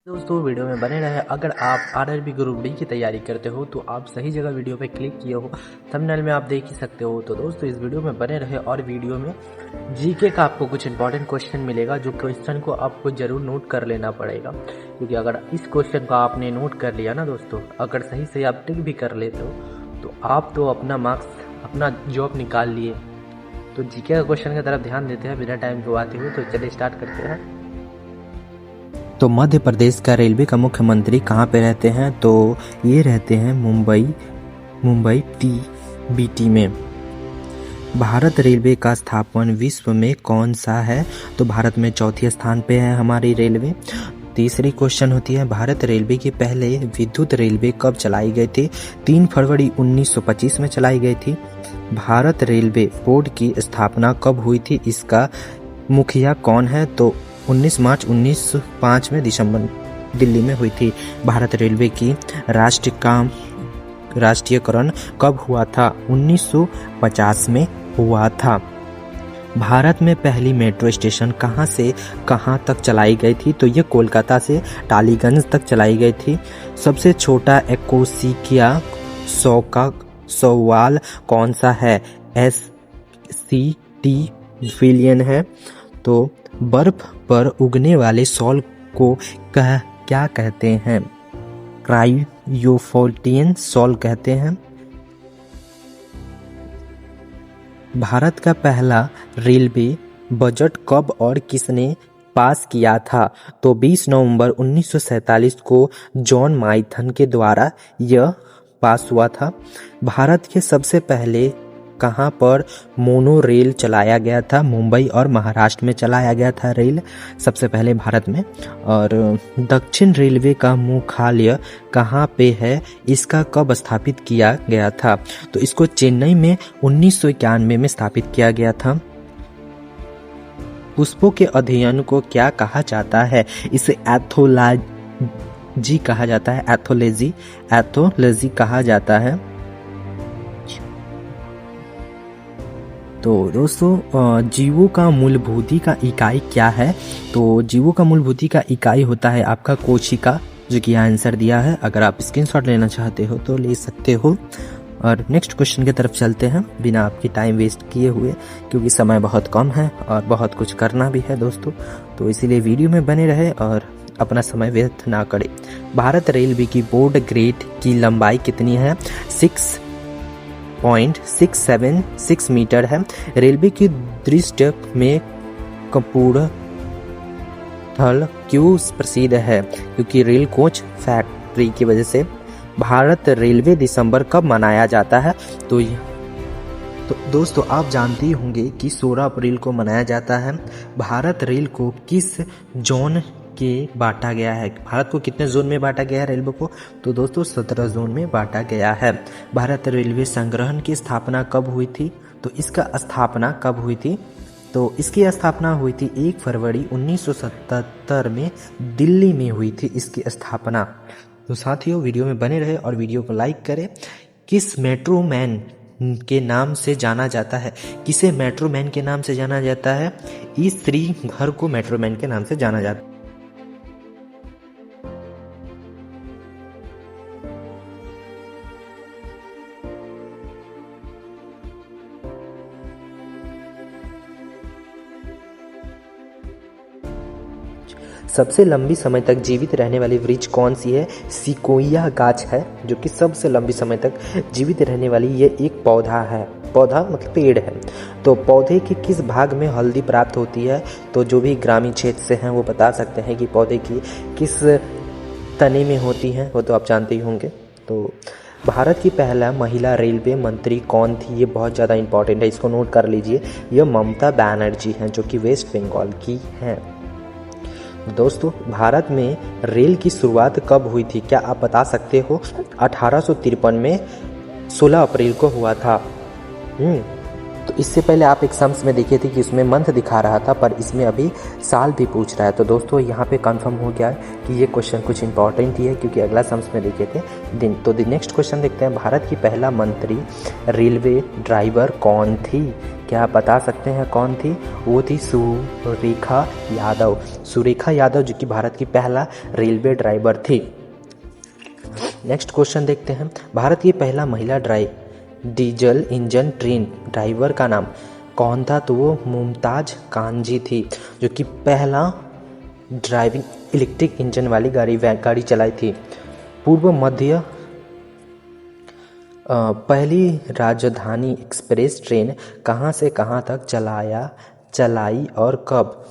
दोस्तों वीडियो में बने रहे। अगर आप आरआरबी ग्रुप डी की तैयारी करते हो तो आप सही जगह वीडियो पे क्लिक किए हो। थंबनेल में आप देख ही सकते हो। तो दोस्तों इस वीडियो में बने रहे और वीडियो में जीके का आपको कुछ इंपॉर्टेंट क्वेश्चन मिलेगा, जो क्वेश्चन को आपको जरूर नोट कर लेना पड़ेगा, क्योंकि अगर इस क्वेश्चन को आपने नोट कर लिया ना दोस्तों, अगर सही से आप टिक भी कर लेते हो तो आप तो अपना मार्क्स, अपना जॉब निकाल लिए। तो जीके का क्वेश्चन की तरफ ध्यान देते हैं बिना टाइम गवाते हुए। तो चलिए स्टार्ट करते हैं। तो मध्य प्रदेश का रेलवे का मुख्यमंत्री कहाँ पे रहते हैं? तो ये रहते हैं मुंबई TBT में। भारत रेलवे का स्थापन विश्व में कौन सा है? तो भारत में चौथे स्थान पे है हमारी रेलवे। तीसरी क्वेश्चन होती है, भारत रेलवे की पहले विद्युत रेलवे कब चलाई गई थी? 3 फरवरी 1925 में चलाई गई थी। भारत रेलवे बोर्ड की स्थापना कब हुई थी? इसका मुखिया कौन है? तो 19 मार्च 1905 में दिल्ली में हुई थी। भारत रेलवे की राष्ट्रीयकरण कब हुआ था? 1950 में हुआ था। भारत में पहली मेट्रो स्टेशन कहाँ से कहाँ तक चलाई गई थी? तो ये कोलकाता से टालीगंज तक चलाई गई थी। सबसे छोटा एकोसिकिया सवाल कौन सा है? SCT विलियन है। तो बर्फ पर उगने वाले सॉल को क्या कहते हैं? क्रायोफोर्टियन सॉल कहते हैं। भारत का पहला रेलवे बजट कब और किसने पास किया था? तो 20 नवंबर 1947 को जॉन माइथन के द्वारा यह पास हुआ था। भारत के सबसे पहले कहाँ पर मोनो रेल चलाया गया था? मुंबई और महाराष्ट्र में चलाया गया था रेल सबसे पहले भारत में। और दक्षिण रेलवे का मुख्यालय कहाँ पे है? इसका कब स्थापित किया गया था? तो इसको चेन्नई में 1991 में स्थापित किया गया था। पुष्पों के अध्ययन को क्या कहा जाता है? इसे एथोलॉजी कहा जाता है। एथोलॉजी कहा जाता है। तो दोस्तों जीवों का मूलभूति का इकाई क्या है? तो जीवों का मूलभूति का इकाई होता है आपका कोशिका, जो कि आंसर दिया है। अगर आप स्क्रीनशॉट लेना चाहते हो तो ले सकते हो। और नेक्स्ट क्वेश्चन की तरफ चलते हैं बिना आपकी टाइम वेस्ट किए हुए, क्योंकि समय बहुत कम है और बहुत कुछ करना भी है दोस्तों। तो इसीलिए वीडियो में बने रहे और अपना समय व्यर्थ ना करें। भारत रेलवे की बोर्ड ग्रेड की लंबाई कितनी है? 6.676 मीटर है। रेलवे की दृष्टि में कपूरथला क्यों प्रसिद्ध है? क्योंकि रेल कोच फैक्ट्री की वजह से। भारत रेलवे दिसंबर कब मनाया जाता है? तो दोस्तों आप जानते ही होंगे कि 16 अप्रैल को मनाया जाता है। भारत रेल को किस जोन के बांटा गया है? भारत को कितने जोन में बांटा गया है रेलवे को? तो दोस्तों 17 जोन में बांटा गया है। भारत रेलवे संग्रहण की स्थापना कब हुई थी? तो इसका स्थापना कब हुई थी? तो इसकी स्थापना हुई थी 1 फरवरी 1977 में दिल्ली में हुई थी इसकी स्थापना। तो साथियों वीडियो में बने रहे और वीडियो को लाइक करें। किस मेट्रो मैन के नाम से जाना जाता है? किसे मेट्रो मैन के नाम से जाना जाता है? इस श्रीधर को मेट्रो मैन के नाम से जाना जाता है। सबसे लंबी समय तक जीवित रहने वाली वृक्ष कौन सी है? सिकोया गाछ है, जो कि सबसे लंबी समय तक जीवित रहने वाली ये एक पौधा है। पौधा मतलब पेड़ है। तो पौधे के किस भाग में हल्दी प्राप्त होती है? तो जो भी ग्रामीण क्षेत्र से हैं वो बता सकते हैं कि पौधे की किस तने में होती हैं, वो तो आप जानते ही होंगे। तो भारत की पहला महिला रेलवे मंत्री कौन थी? ये बहुत ज़्यादा इंपॉर्टेंट है, इसको नोट कर लीजिए। यह ममता बनर्जी हैं, जो कि वेस्ट बंगाल की हैं। दोस्तों भारत में रेल की शुरुआत कब हुई थी? क्या आप बता सकते हो? 1853 में 16 अप्रैल को हुआ था। तो इससे पहले आप एक सम्स में देखे थे कि उसमें मंथ दिखा रहा था, पर इसमें अभी साल भी पूछ रहा है। तो दोस्तों यहाँ पे कंफर्म हो गया है कि ये क्वेश्चन कुछ इंपॉर्टेंट ही है, क्योंकि अगला सम्स में देखे थे दिन। तो नेक्स्ट क्वेश्चन देखते हैं, भारत की पहला मंत्री रेलवे ड्राइवर कौन थी? क्या आप बता सकते हैं कौन थी? वो थी सुरेखा यादव। सुरेखा यादव जो कि भारत की पहला रेलवे ड्राइवर थी। नेक्स्ट क्वेश्चन देखते हैं, भारत की पहला महिला डीजल इंजन ट्रेन ड्राइवर का नाम कौन था? तो वो मुमताज कांजी थी, जो कि पहला ड्राइविंग इलेक्ट्रिक इंजन वाली गाड़ी चलाई थी। पूर्व मध्य पहली राजधानी एक्सप्रेस ट्रेन कहाँ से कहाँ तक चलाई और कब?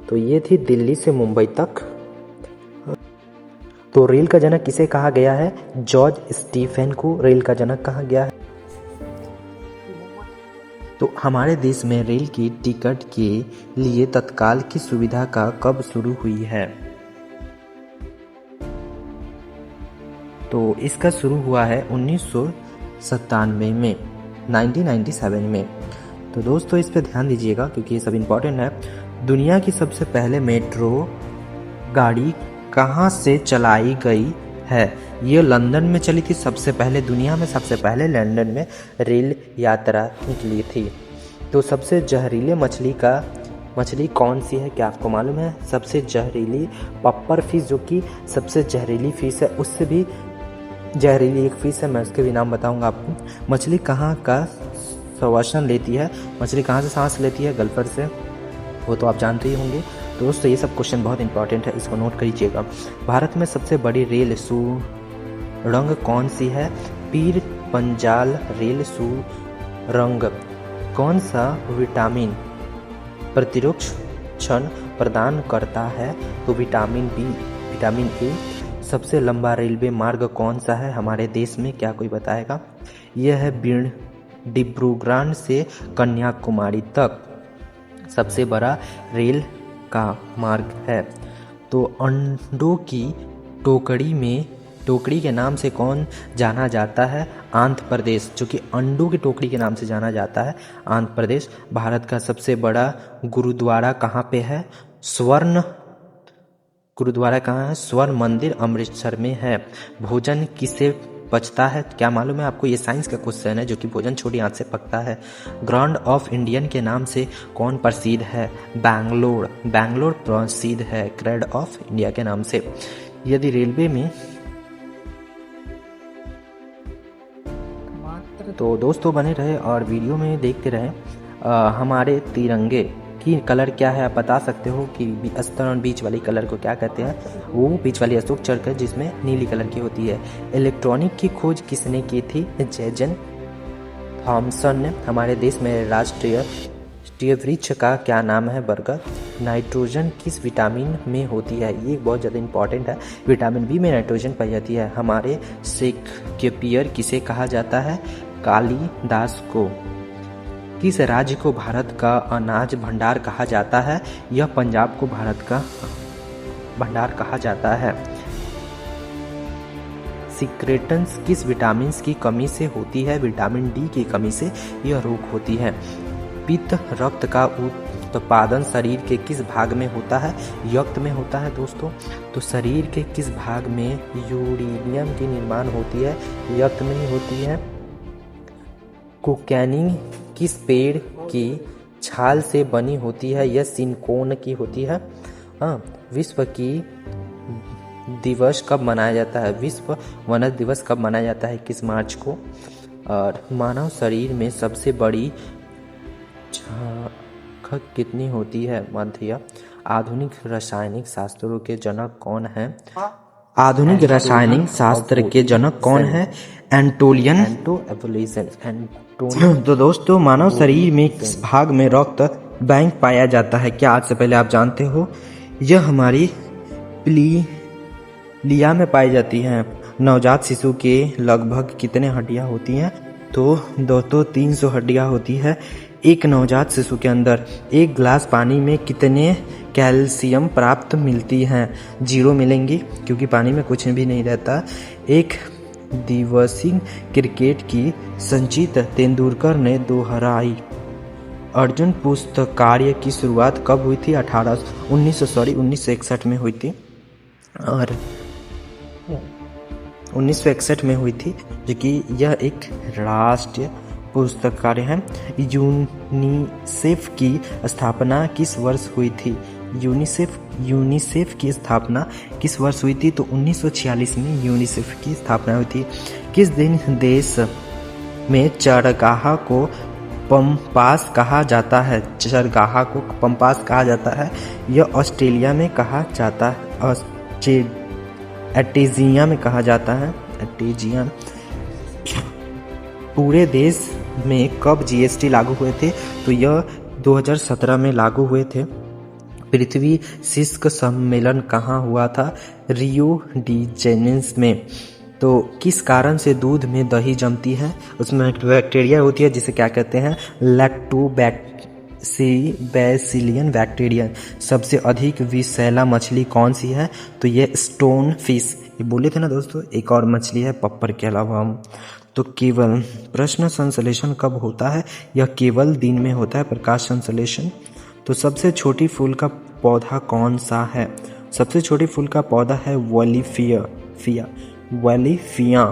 तो ये थी दिल्ली से मुंबई तक। तो रेल का जनक किसे कहा गया है? जॉर्ज स्टीफन को रेल का जनक कहा गया है। तो हमारे देश में रेल की टिकट के लिए तत्काल की सुविधा का कब शुरू हुई है? तो इसका शुरू हुआ है 1997 में, 1997 में। तो दोस्तों इस पे ध्यान दीजिएगा क्योंकि ये सब इम्पोर्टेंट है। दुनिया की सबसे पहले मेट्रो गाड़ी कहाँ से चलाई गई है? ये लंदन में चली थी सबसे पहले, दुनिया में सबसे पहले लंदन में रेल यात्रा निकली थी। तो सबसे जहरीले मछली कौन सी है? क्या आपको मालूम है? सबसे जहरीली पप्पर फिश, जो कि सबसे जहरीली फिश है, उससे भी जहरीली एक फिश है, मैं उसके भी नाम बताऊंगा आपको। मछली कहाँ का श्वसन लेती है? मछली कहाँ से सांस लेती है? गल्फर से, वो तो आप जानते ही होंगे। दोस्तों ये सब क्वेश्चन बहुत इंपॉर्टेंट है, इसको नोट करिएगा। भारत में सबसे बड़ी रेल सुरंग कौन सी है? पीर पंजाल रेल सुरंग। कौन सा विटामिन प्रतिरक्षण प्रदान करता है? तो विटामिन बी, विटामिन ए। सबसे लंबा रेलवे मार्ग कौन सा है हमारे देश में? क्या कोई बताएगा? यह है डिब्रूगढ़ से कन्याकुमारी तक सबसे बड़ा रेल का मार्ग है। तो अंडों की टोकरी के नाम से कौन जाना जाता है? आंध्र प्रदेश, जो कि अंडों की टोकरी के नाम से जाना जाता है, आंध्र प्रदेश। भारत का सबसे बड़ा गुरुद्वारा कहाँ पे है? गुरुद्वारा कहाँ है? स्वर्ण मंदिर अमृतसर में है। भोजन किसे पचता है? क्या मालूम है आपको? ये साइंस का क्वेश्चन है, जो कि भोजन छोटी आंच से पकता है। ग्रांड ऑफ इंडियन के नाम से कौन प्रसिद्ध है? बैंगलोर प्रसिद्ध है ग्रेड ऑफ इंडिया के नाम से। यदि रेलवे में तो दोस्तों बने रहे और वीडियो में देखते रहे। हमारे तिरंगे की कलर क्या है? आप बता सकते हो कि स्तरण बीच वाली कलर को क्या कहते हैं? वो बीच वाली अशोक चक्र जिसमें नीली कलर की होती है। इलेक्ट्रॉनिक की खोज किसने की थी? जेजन थॉमसन ने। हमारे देश में राष्ट्रीय वृक्ष का क्या नाम है? बरगद। नाइट्रोजन किस विटामिन में होती है? ये बहुत ज़्यादा इंपॉर्टेंट है। विटामिन बी में नाइट्रोजन पाई जाती है। हमारे शेक्सपियर किसे कहा जाता है? कालिदास को। किस राज्य को भारत का अनाज भंडार कहा जाता है? यह पंजाब को भारत का भंडार कहा जाता है। सिक्रेटन्स किस विटामिन की कमी से होती है? विटामिन डी की कमी से यह रोग होती है। पित्त रक्त का उत्पादन शरीर के किस भाग में होता है? यकृत में होता है दोस्तों। तो शरीर के किस भाग में यूरेनियम की निर्माण होती है? यकृत में ही होती है। कोकैनिन किस पेड़ की छाल से बनी होती है? यह सिनकोन की होती है। विश्व की दिवस कब मनाया जाता है? विश्व वनज दिवस कब मनाया जाता है? 21 मार्च को। और मानव शरीर में सबसे बड़ी शाखा कितनी होती है? मध्य। आधुनिक रासायनिक शास्त्रों के जनक कौन है? आधुनिक रासायनिक शास्त्र के जनक कौन है? Anatolian evolution. तो दोस्तों मानव शरीर में किस भाग में रक्त बैंक पाया जाता है? क्या आज से पहले आप जानते हो? यह हमारी लिया में पाई जाती है। नवजात शिशु के लगभग कितने हड्डियां होती हैं? तो 200-300 हड्डियां होती है एक नवजात शिशु के अंदर। एक गिलास पानी में कितने कैल्शियम प्राप्त मिलती हैं? 0 मिलेंगी, क्योंकि पानी में कुछ भी नहीं रहता। एक दिवसीय क्रिकेट की संचित तेंदुलकर ने दोहराई। अर्जुन पुरस्कार की शुरुआत कब हुई थी? 1961 में हुई थी और 1961 में हुई थी, जो कि यह एक राष्ट्रीय पुरस्कार है। यूनिसेफ की स्थापना किस वर्ष हुई थी? यूनिसेफ की स्थापना किस वर्ष हुई थी? तो 1946 में यूनिसेफ की स्थापना हुई थी। किस दिन देश में चरगाह को पंपास कहा जाता है? चरगाह को पंपास कहा जाता है। यह ऑस्ट्रेलिया में कहा जाता है, एटेजिया में कहा जाता है, एटेजिया। पूरे देश में कब जीएसटी लागू हुए थे? तो यह 2017 में लागू हुए थे। पृथ्वी शिष्क सम्मेलन कहाँ हुआ था? रियो डी जेनेरो में। तो किस कारण से दूध में दही जमती है? उसमें बैक्टीरिया होती है जिसे क्या कहते हैं? लैक्टोबैसिलियन बैक्टीरिया। सबसे अधिक विषैला मछली कौन सी है? तो ये स्टोन फिश, ये बोले थे ना दोस्तों। एक और मछली है पप्पर के अलावा हम। तो केवल प्रश्न संश्लेषण कब होता है? यह केवल दिन में होता है, प्रकाश संश्लेषण। तो सबसे छोटी फूल का पौधा कौन सा है? सबसे छोटी फूल का पौधा है वैलीफिया।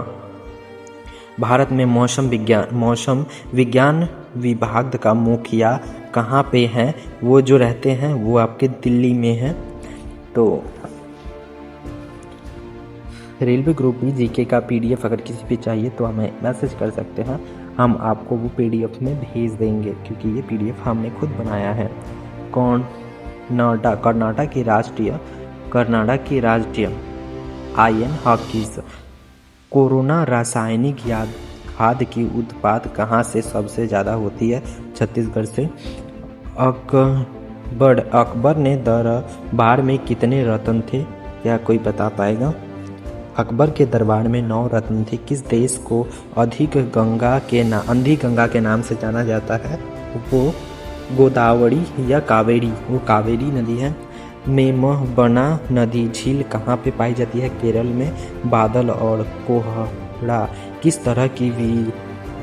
भारत में मौसम विज्ञान विभाग का मुखिया कहाँ पे है? वो जो रहते हैं वो आपके दिल्ली में है। तो रेलवे ग्रुप बी जीके का पीडीएफ अगर किसी भी चाहिए तो हमें मैसेज कर सकते हैं, हम आपको वो पीडीएफ में भेज देंगे, क्योंकि ये पीडीएफ हमने खुद बनाया है। कर्नाटक की राष्ट्रीय आयन हॉकीज। कोरोना रासायनिक खाद की उत्पाद कहाँ से सबसे ज़्यादा होती है? छत्तीसगढ़ से। अकबर ने दरबार में कितने रत्न थे? क्या कोई बता पाएगा? अकबर के दरबार में 9 रत्न थे। किस देश को अंधी गंगा के नाम से जाना जाता है? वो गोदावरी या कावेरी, वो कावेरी नदी है। मेमबना नदी झील कहाँ पे पाई जाती है? केरल में। बादल और कोहरा किस तरह की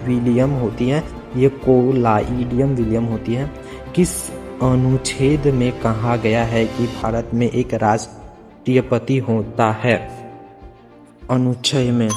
विलियम होती है? ये कोलाइडियम विलियम होती है। किस अनुच्छेद में कहा गया है कि भारत में एक राष्ट्रपति होता है? अनुच्छेद में